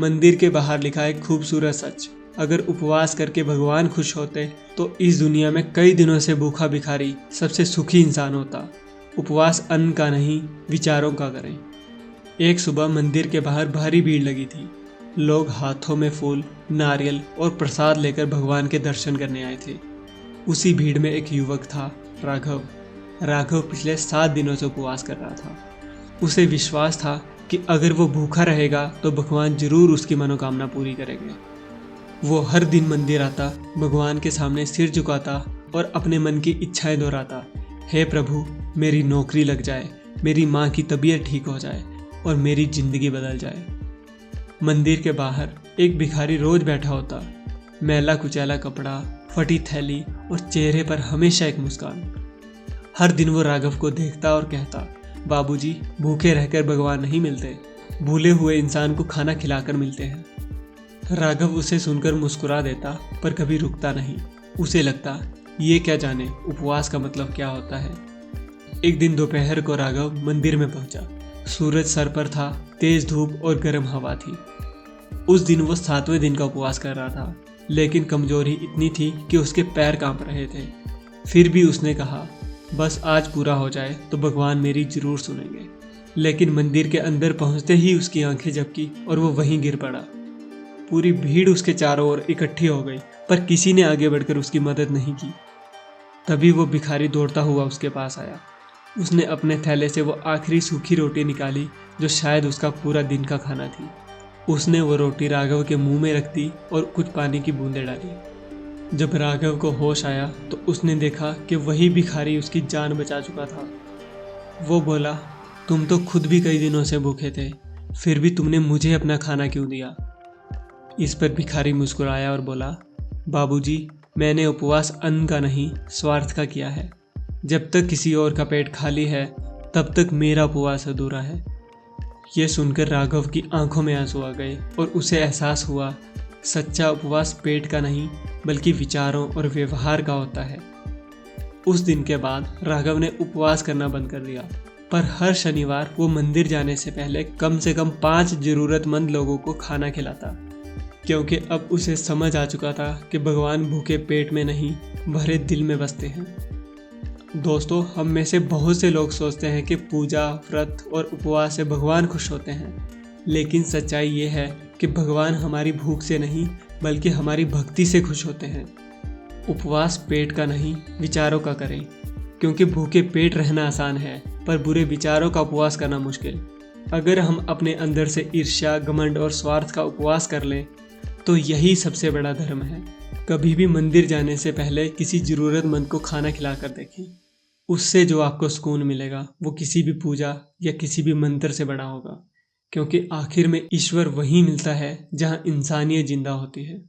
मंदिर के बाहर लिखा एक खूबसूरत सच, अगर उपवास करके भगवान खुश होते तो इस दुनिया में कई दिनों से भूखा भिखारी सबसे सुखी इंसान होता। उपवास अन्न का नहीं, विचारों का करें। एक सुबह मंदिर के बाहर भारी भीड़ लगी थी। लोग हाथों में फूल, नारियल और प्रसाद लेकर भगवान के दर्शन करने आए थे। उसी भीड़ में एक युवक था, राघव। राघव पिछले 7 दिनों से उपवास कर रहा था। उसे विश्वास था कि अगर वो भूखा रहेगा तो भगवान जरूर उसकी मनोकामना पूरी करेंगे। वो हर दिन मंदिर आता, भगवान के सामने सिर झुकाता और अपने मन की इच्छाएं दोहराता। हे प्रभु, मेरी नौकरी लग जाए, मेरी माँ की तबीयत ठीक हो जाए और मेरी जिंदगी बदल जाए। मंदिर के बाहर एक भिखारी रोज बैठा होता, मैला कुचैला कपड़ा, फटी थैली और चेहरे पर हमेशा एक मुस्कान। हर दिन वो राघव को देखता और कहता, बाबूजी, भूखे रहकर भगवान नहीं मिलते, भूले हुए इंसान को खाना खिलाकर मिलते हैं। राघव उसे सुनकर मुस्कुरा देता, पर कभी रुकता नहीं। उसे लगता, ये क्या जाने उपवास का मतलब क्या होता है। एक दिन दोपहर को राघव मंदिर में पहुंचा। सूरज सर पर था, तेज धूप और गर्म हवा थी। उस दिन वो 7वें दिन का उपवास कर रहा था, लेकिन कमजोरी इतनी थी कि उसके पैर कांप रहे थे। फिर भी उसने कहा, बस आज पूरा हो जाए तो भगवान मेरी जरूर सुनेंगे। लेकिन मंदिर के अंदर पहुंचते ही उसकी आंखें झपकी और वो वहीं गिर पड़ा। पूरी भीड़ उसके चारों ओर इकट्ठी हो गई, पर किसी ने आगे बढ़कर उसकी मदद नहीं की। तभी वो भिखारी दौड़ता हुआ उसके पास आया। उसने अपने थैले से वो आखिरी सूखी रोटी निकाली जो शायद उसका पूरा दिन का खाना थी। उसने वो रोटी राघव के मुंह में रख दी और कुछ पानी की बूंदें डाली। जब राघव को होश आया तो उसने देखा कि वही भिखारी उसकी जान बचा चुका था। वो बोला, तुम तो खुद भी कई दिनों से भूखे थे, फिर भी तुमने मुझे अपना खाना क्यों दिया। इस पर भिखारी मुस्कुराया और बोला, बाबूजी, मैंने उपवास अन्न का नहीं, स्वार्थ का किया है। जब तक किसी और का पेट खाली है, तब तक मेरा उपवास अधूरा है। यह सुनकर राघव की आंखों में आंसू आ गए और उसे एहसास हुआ, सच्चा उपवास पेट का नहीं बल्कि विचारों और व्यवहार का होता है। उस दिन के बाद राघव ने उपवास करना बंद कर दिया, पर हर शनिवार वो मंदिर जाने से पहले कम से कम 5 जरूरतमंद लोगों को खाना खिलाता, क्योंकि अब उसे समझ आ चुका था कि भगवान भूखे पेट में नहीं, भरे दिल में बसते हैं। दोस्तों, हम में से बहुत से लोग सोचते हैं कि पूजा, व्रत और उपवास से भगवान खुश होते हैं, लेकिन सच्चाई ये है कि भगवान हमारी भूख से नहीं बल्कि हमारी भक्ति से खुश होते हैं। उपवास पेट का नहीं, विचारों का करें, क्योंकि भूखे पेट रहना आसान है, पर बुरे विचारों का उपवास करना मुश्किल। अगर हम अपने अंदर से ईर्ष्या, घमंड और स्वार्थ का उपवास कर लें तो यही सबसे बड़ा धर्म है। कभी भी मंदिर जाने से पहले किसी जरूरतमंद को खाना खिलाकर देखें। उससे जो आपको सुकून मिलेगा वो किसी भी पूजा या किसी भी मंत्र से बड़ा होगा, क्योंकि आखिर में ईश्वर वहीं मिलता है जहां इंसानियत जिंदा होती है।